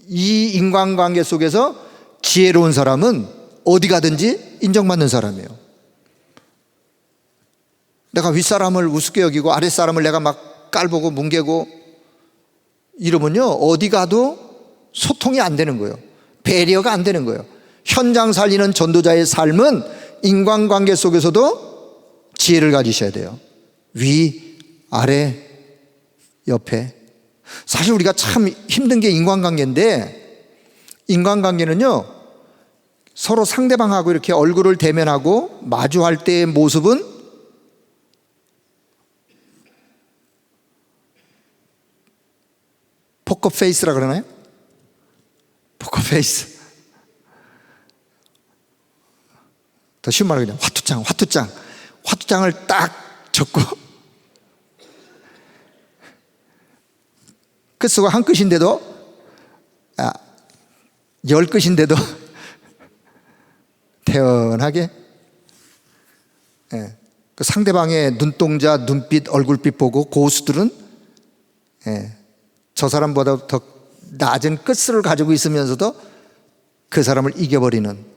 이 인간관계 속에서 지혜로운 사람은 어디 가든지 인정받는 사람이에요. 내가 윗사람을 우습게 여기고 아랫사람을 내가 막 깔보고 뭉개고 이러면요, 어디 가도 소통이 안 되는 거예요. 배려가 안 되는 거예요. 현장 살리는 전도자의 삶은 인간관계 속에서도 지혜를 가지셔야 돼요. 위, 아래, 옆에. 사실 우리가 참 힘든 게 인간관계인데, 인간관계는요, 서로 상대방하고 이렇게 얼굴을 대면하고 마주할 때의 모습은 포커페이스라 그러나요? 포커페이스. 더 쉬운 말로 그냥 화투장을 딱 접고 끝수가 한 끝인데도 10끝인데도 태연하게 그 상대방의 눈동자, 눈빛, 얼굴빛 보고 고수들은 저 사람보다 더 낮은 끝수를 가지고 있으면서도 그 사람을 이겨버리는,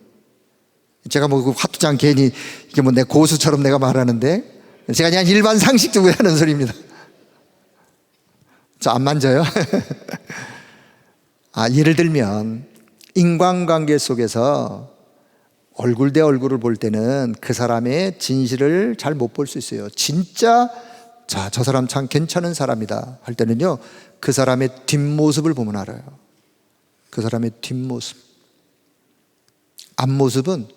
제가 뭐 그 화투장 괜히 이게 뭐 내 고수처럼 내가 말하는데 제가 그냥 일반 상식적으로 하는 소리입니다. 저 안 만져요? 예를 들면 인간관계 속에서 얼굴 대 얼굴을 볼 때는 그 사람의 진실을 잘 못 볼 수 있어요. 진짜 저 사람 참 괜찮은 사람이다 할 때는요, 그 사람의 뒷모습을 보면 알아요. 그 사람의 뒷모습. 앞모습은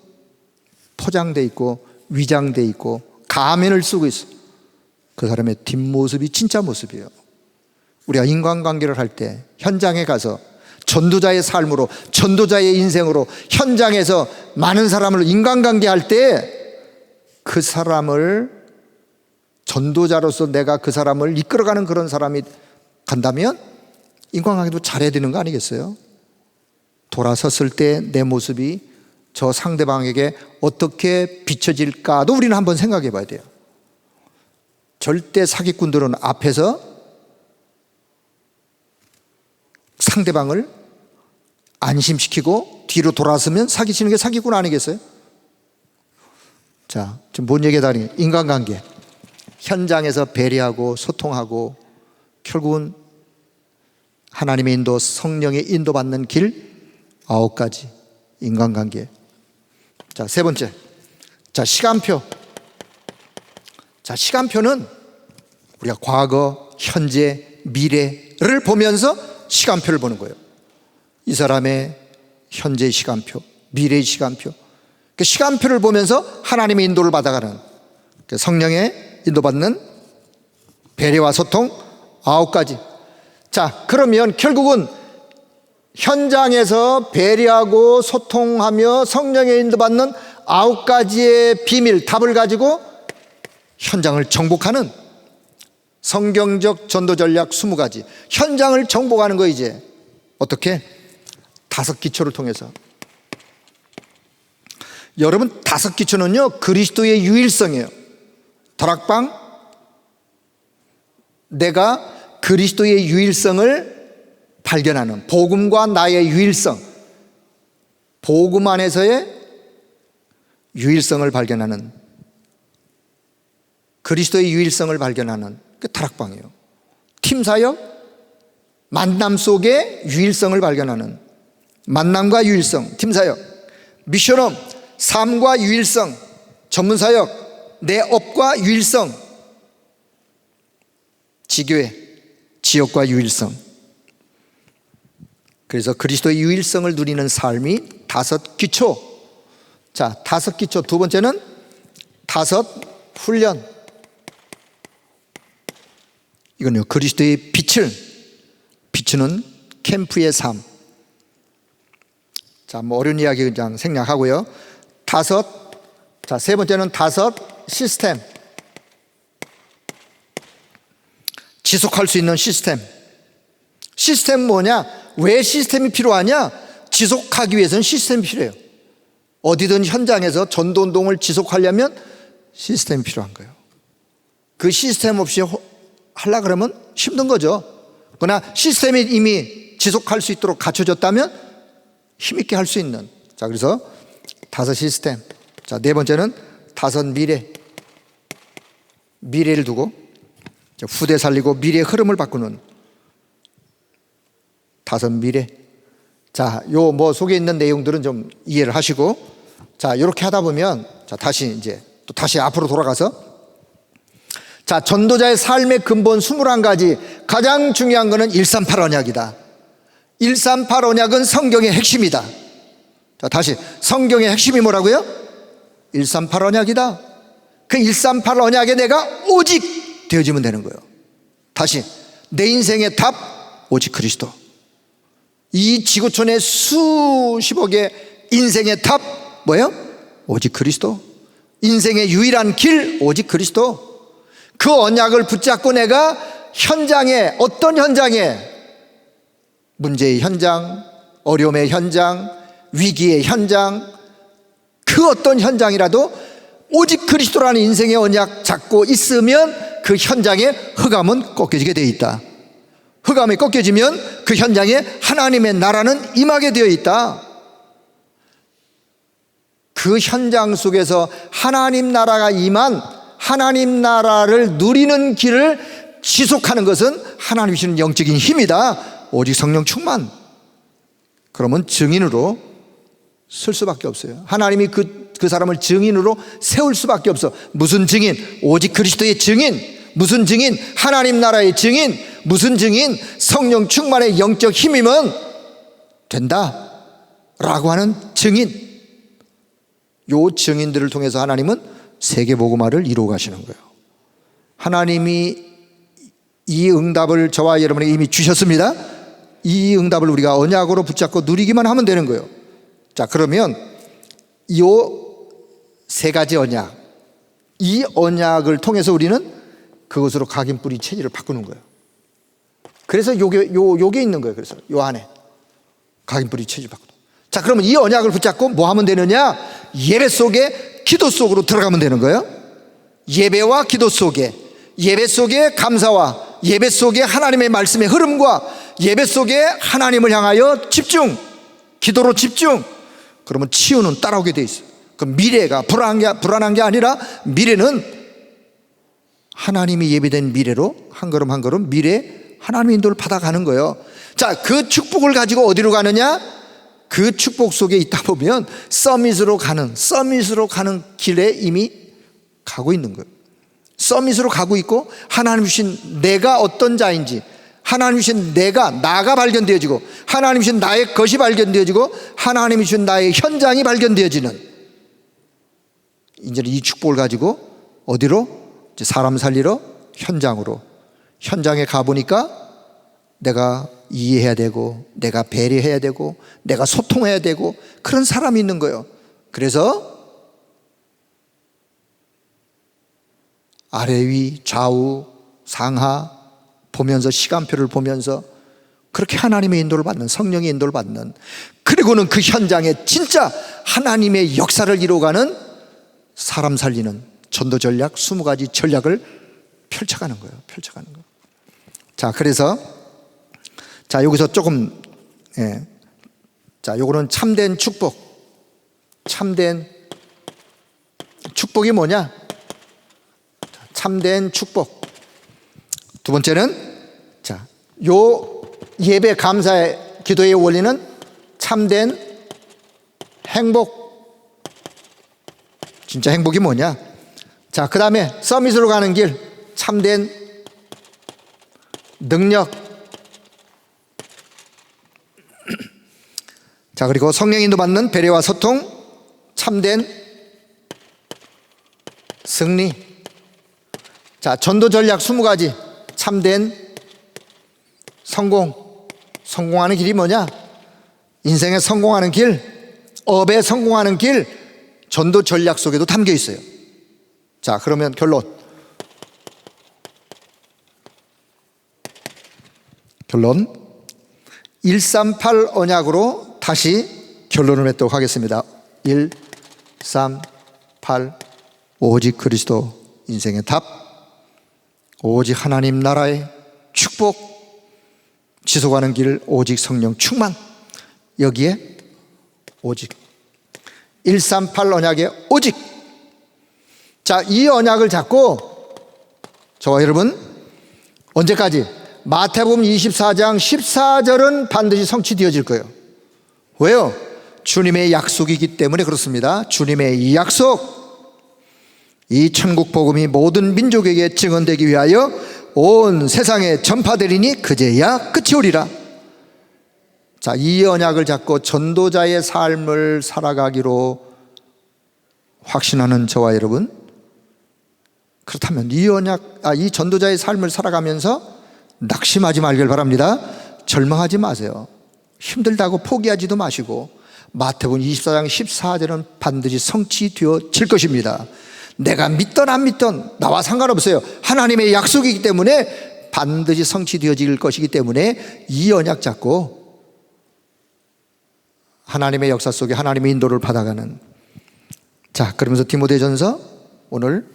포장돼 있고 위장돼 있고 가면을 쓰고 있어. 그 사람의 뒷모습이 진짜 모습이에요. 우리가 인간관계를 할 때 현장에 가서 전도자의 삶으로, 전도자의 인생으로 현장에서 많은 사람을 인간관계 할 때 그 사람을 전도자로서 내가 그 사람을 이끌어가는 그런 사람이 간다면 인간관계도 잘해야 되는 거 아니겠어요? 돌아섰을 때 내 모습이 저 상대방에게 어떻게 비춰질까도 우리는 한번 생각해 봐야 돼요. 절대 사기꾼들은 앞에서 상대방을 안심시키고 뒤로 돌아서면 사기치는 게 사기꾼 아니겠어요? 자, 지금 뭔 얘기다? 인간관계. 현장에서 배려하고 소통하고 결국은 하나님의 인도, 성령의 인도받는 길 9가지 인간관계. 자, 세 번째. 자, 시간표. 자, 시간표는 우리가 과거, 현재, 미래를 보면서 시간표를 보는 거예요. 이 사람의 현재의 시간표, 미래의 시간표. 그 시간표를 보면서 하나님의 인도를 받아가는, 성령의 인도받는 배려와 소통 9가지. 자, 그러면 결국은 현장에서 배려하고 소통하며 성령의 인도받는 9가지의 비밀, 답을 가지고 현장을 정복하는 성경적 전도 전략 20가지. 현장을 정복하는 거 이제 어떻게? 5기초를 통해서. 여러분, 5기초는요 그리스도의 유일성이에요. 다락방, 내가 그리스도의 유일성을 발견하는, 복음과 나의 유일성, 복음 안에서의 유일성을 발견하는, 그리스도의 유일성을 발견하는 그 다락방이에요. 팀사역, 만남 속에 유일성을 발견하는, 만남과 유일성, 팀사역. 미션홈, 삶과 유일성, 전문사역, 내 업과 유일성. 지교회, 지역과 유일성. 그래서 그리스도의 유일성을 누리는 삶이 5기초. 자, 5기초. 두 번째는 5훈련. 이건요, 그리스도의 빛을 비추는 캠프의 삶. 자, 뭐 어려운 이야기 그냥 생략하고요. 5. 자, 세 번째는 5 시스템. 지속할 수 있는 시스템. 시스템 뭐냐? 왜 시스템이 필요하냐? 지속하기 위해서는 시스템이 필요해요. 어디든 현장에서 전도운동을 지속하려면 시스템이 필요한 거예요. 그 시스템 없이 하려고 그러면 힘든 거죠. 그러나 시스템이 이미 지속할 수 있도록 갖춰졌다면 힘있게 할 수 있는. 자, 그래서 5 시스템. 자, 네 번째는 5 미래. 미래를 두고 후대 살리고 미래의 흐름을 바꾸는 5 미래. 자, 요 뭐 속에 있는 내용들은 좀 이해를 하시고, 자, 이렇게 하다 보면, 자, 다시 앞으로 돌아가서, 자, 전도자의 삶의 근본 21가지. 가장 중요한 거는 138 언약이다. 138 언약은 성경의 핵심이다. 자, 다시 성경의 핵심이 뭐라고요? 138 언약이다. 그 138 언약에 내가 오직 되어지면 되는 거예요. 다시, 내 인생의 답 오직 그리스도. 이 지구촌의 수십억의 인생의 탑 뭐예요? 오직 그리스도. 인생의 유일한 길 오직 그리스도. 그 언약을 붙잡고 내가 현장에, 어떤 현장에, 문제의 현장, 어려움의 현장, 위기의 현장, 그 어떤 현장이라도 오직 그리스도라는 인생의 언약 잡고 있으면 그 현장에 흑암은 꺾여지게 되어 있다. 흑암이 꺾여지면 그 현장에 하나님의 나라는 임하게 되어 있다. 그 현장 속에서 하나님 나라가 임한, 하나님 나라를 누리는 길을 지속하는 것은 하나님 주시는 영적인 힘이다. 오직 성령 충만. 그러면 증인으로 쓸 수밖에 없어요. 하나님이 그 사람을 증인으로 세울 수밖에 없어. 무슨 증인? 오직 그리스도의 증인. 무슨 증인? 하나님 나라의 증인. 무슨 증인? 성령 충만의 영적 힘이면 된다 라고 하는 증인. 요 증인들을 통해서 하나님은 세계복음화를 이루어 가시는 거예요. 하나님이 이 응답을 저와 여러분에게 이미 주셨습니다. 이 응답을 우리가 언약으로 붙잡고 누리기만 하면 되는 거예요. 자, 그러면 요 세 가지 언약, 이 언약을 통해서 우리는 그것으로 각인뿌리 체질을 바꾸는 거예요. 그래서 요게 있는 거예요. 그래서 요 안에 각인뿌리 체질 바꾸는. 자, 그러면 이 언약을 붙잡고 뭐 하면 되느냐? 예배 속에, 기도 속으로 들어가면 되는 거예요. 예배와 기도 속에, 예배 속에 감사와 예배 속에 하나님의 말씀의 흐름과 예배 속에 하나님을 향하여 집중, 기도로 집중. 그러면 치유는 따라오게 돼 있어요. 그 미래가 불안한 게 아니라 미래는 하나님이 예비된 미래로 한 걸음 한 걸음 미래 하나님의 인도를 받아가는 거예요. 자, 그 축복을 가지고 어디로 가느냐? 그 축복 속에 있다 보면 서밋으로 가는 길에 이미 가고 있는 거예요. 서밋으로 가고 있고 하나님 주신 내가 어떤 자인지, 하나님 주신 나가 발견되어지고, 하나님 주신 나의 것이 발견되어지고, 하나님이 주신 나의 현장이 발견되어지는, 이제 이 축복을 가지고 어디로? 이제 사람 살리러 현장으로. 현장에 가보니까 내가 이해해야 되고, 내가 배려해야 되고, 내가 소통해야 되고, 그런 사람이 있는 거예요. 그래서 아래 위 좌우 상하 보면서, 시간표를 보면서 그렇게 하나님의 인도를 받는, 성령의 인도를 받는, 그리고는 그 현장에 진짜 하나님의 역사를 이루어가는, 사람 살리는 전도 전략 20가지 전략을 펼쳐가는 거예요. 펼쳐가는 거. 자, 그래서 자, 여기서 조금 자, 요거는 참된 축복. 참된 축복이 뭐냐? 참된 축복. 두 번째는, 자, 요 예배 감사의 기도의 원리는 참된 행복. 진짜 행복이 뭐냐? 자, 그 다음에 서밋으로 가는 길, 참된 능력. 자, 그리고 성령 인도 받는 배려와 소통, 참된 승리. 자, 전도 전략 20가지, 참된 성공. 성공하는 길이 뭐냐? 인생에 성공하는 길, 업에 성공하는 길, 전도 전략 속에도 담겨 있어요. 자, 그러면 결론 138 언약으로 다시 결론을 맺도록 하겠습니다. 138 오직 그리스도 인생의 답, 오직 하나님 나라의 축복, 지속하는 길 오직 성령 충만. 여기에 오직 138 언약의 오직. 자, 이 언약을 잡고 저와 여러분 언제까지? 마태복음 24장 14절은 반드시 성취되어질 거예요. 왜요? 주님의 약속이기 때문에 그렇습니다. 주님의 이 약속, 이 천국 복음이 모든 민족에게 증언되기 위하여 온 세상에 전파되리니 그제야 끝이 오리라. 자, 이 언약을 잡고 전도자의 삶을 살아가기로 확신하는 저와 여러분, 그렇다면 이 전도자의 삶을 살아가면서 낙심하지 말길 바랍니다. 절망하지 마세요. 힘들다고 포기하지도 마시고 마태복음 24장 14절은 반드시 성취되어질 것입니다. 내가 믿던 안 믿던 나와 상관없어요. 하나님의 약속이기 때문에 반드시 성취되어질 것이기 때문에 이 언약 잡고 하나님의 역사 속에 하나님의 인도를 받아가는. 자, 그러면서 디모데전서 오늘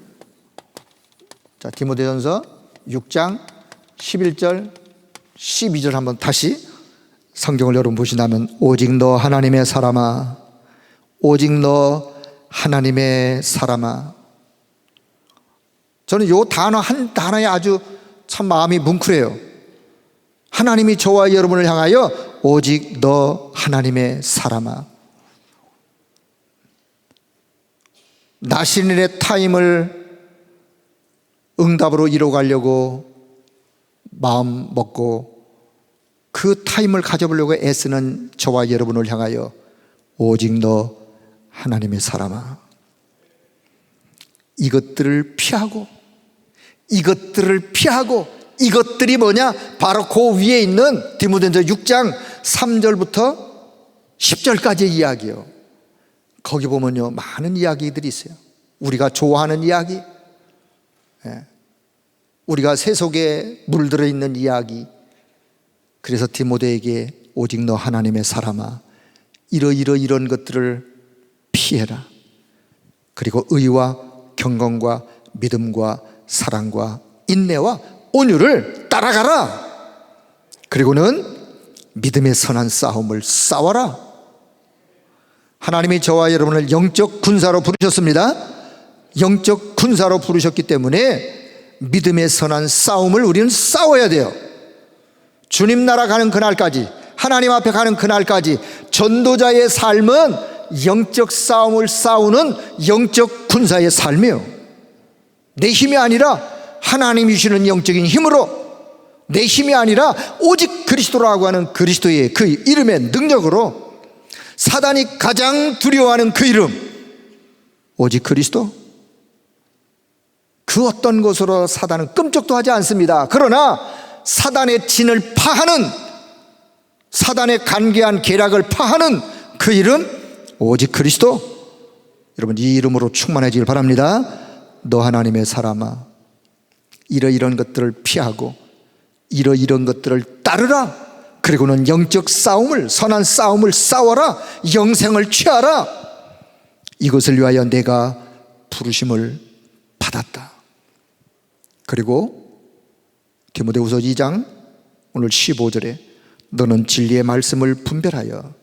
디모데전서 6장 11절 12절 한번 다시 성경을 여러분 보신다면, 오직 너 하나님의 사람아, 오직 너 하나님의 사람아. 저는 이 단어 한 단어에 아주 참 마음이 뭉클해요. 하나님이 저와 여러분을 향하여 오직 너 하나님의 사람아. 나신일의 타임을 응답으로 이뤄가려고 마음 먹고 그 타임을 가져보려고 애쓰는 저와 여러분을 향하여 오직 너 하나님의 사람아. 이것들을 피하고 이것들이 뭐냐? 바로 그 위에 있는 디모데전서 6장 3절부터 10절까지의 이야기예요. 거기 보면요, 많은 이야기들이 있어요. 우리가 좋아하는 이야기, 우리가 새 속에 물들어 있는 이야기. 그래서 디모데에게 오직 너 하나님의 사람아, 이런 것들을 피해라. 그리고 의와 경건과 믿음과 사랑과 인내와 온유를 따라가라. 그리고는 믿음의 선한 싸움을 싸워라. 하나님이 저와 여러분을 영적 군사로 부르셨습니다. 영적 군사로 부르셨기 때문에 믿음의 선한 싸움을 우리는 싸워야 돼요. 주님 나라 가는 그날까지, 하나님 앞에 가는 그날까지 전도자의 삶은 영적 싸움을 싸우는 영적 군사의 삶이에요. 내 힘이 아니라 하나님이 주시는 영적인 힘으로, 내 힘이 아니라 오직 그리스도라고 하는 그리스도의 그 이름의 능력으로, 사단이 가장 두려워하는 그 이름, 오직 그리스도. 그 어떤 것으로 사단은 끔찍도 하지 않습니다. 그러나 사단의 진을 파하는, 사단의 간계한 계략을 파하는 그 이름, 오직 그리스도. 여러분, 이 이름으로 충만해지길 바랍니다. 너 하나님의 사람아, 이런 것들을 피하고 이런 것들을 따르라. 그리고는 영적 싸움을, 선한 싸움을 싸워라. 영생을 취하라. 이것을 위하여 내가 부르심을 받았다. 그리고 디모데후서 2장 오늘 15절에 너는 진리의 말씀을 분별하여,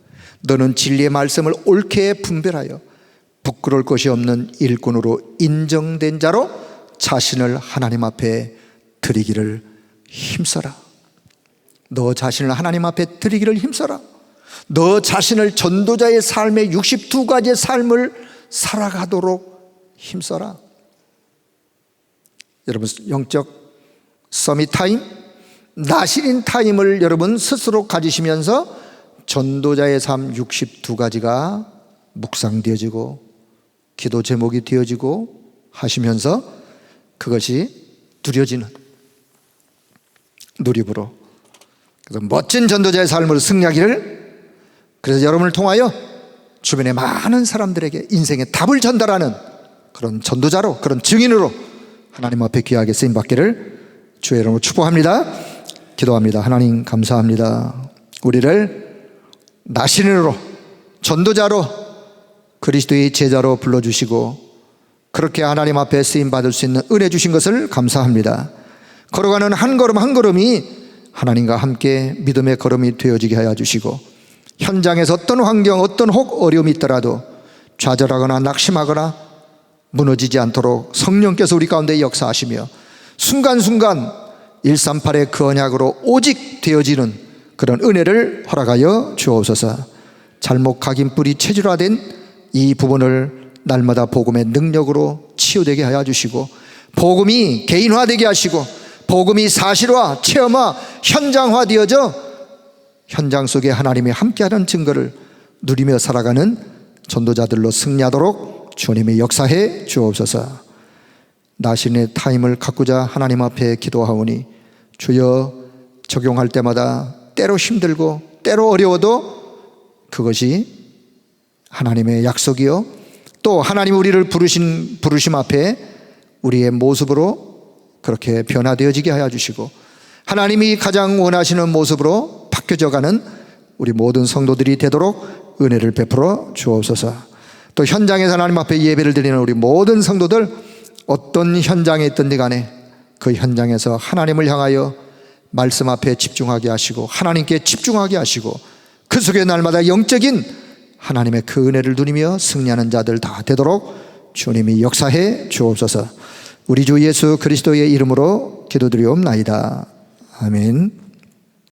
너는 진리의 말씀을 옳게 분별하여 부끄러울 것이 없는 일꾼으로 인정된 자로 자신을 하나님 앞에 드리기를 힘써라. 너 자신을 하나님 앞에 드리기를 힘써라. 너 자신을 전도자의 삶의 62가지의 삶을 살아가도록 힘써라. 여러분, 영적 서밋 타임, 나신인 타임을 여러분 스스로 가지시면서 전도자의 삶 62가지가 묵상되어지고 기도 제목이 되어지고 하시면서 그것이 누려지는 누립으로, 그래서 멋진 전도자의 삶으로 승리하기를, 그래서 여러분을 통하여 주변의 많은 사람들에게 인생의 답을 전달하는 그런 전도자로, 그런 증인으로 하나님 앞에 귀하게 쓰임받기를 주의 이름으로 축복합니다. 기도합니다. 하나님 감사합니다. 우리를 나신인으로, 전도자로, 그리스도의 제자로 불러주시고 그렇게 하나님 앞에 쓰임받을 수 있는 은혜 주신 것을 감사합니다. 걸어가는 한 걸음 한 걸음이 하나님과 함께 믿음의 걸음이 되어지게 하여 주시고, 현장에서 어떤 환경, 어떤 혹 어려움이 있더라도 좌절하거나 낙심하거나 무너지지 않도록 성령께서 우리 가운데 역사하시며 순간순간 138의 그 언약으로 오직 되어지는 그런 은혜를 허락하여 주옵소서. 잘못 각인 뿌리 체질화된 이 부분을 날마다 복음의 능력으로 치유되게 하여 주시고, 복음이 개인화되게 하시고, 복음이 사실화, 체험화, 현장화되어져 현장 속에 하나님이 함께하는 증거를 누리며 살아가는 전도자들로 승리하도록 주님이 역사해 주옵소서. 나신의 타임을 갖고자 하나님 앞에 기도하오니 주여, 적용할 때마다 때로 힘들고 때로 어려워도 그것이 하나님의 약속이요, 또 하나님 우리를 부르심 앞에 우리의 모습으로 그렇게 변화되어지게 하여 주시고, 하나님이 가장 원하시는 모습으로 바뀌어져가는 우리 모든 성도들이 되도록 은혜를 베풀어 주옵소서. 또 현장에서 하나님 앞에 예배를 드리는 우리 모든 성도들, 어떤 현장에 있든지 간에 그 현장에서 하나님을 향하여 말씀 앞에 집중하게 하시고, 하나님께 집중하게 하시고, 그 속에 날마다 영적인 하나님의 그 은혜를 누리며 승리하는 자들 다 되도록 주님이 역사해 주옵소서. 우리 주 예수 그리스도의 이름으로 기도드리옵나이다. 아멘.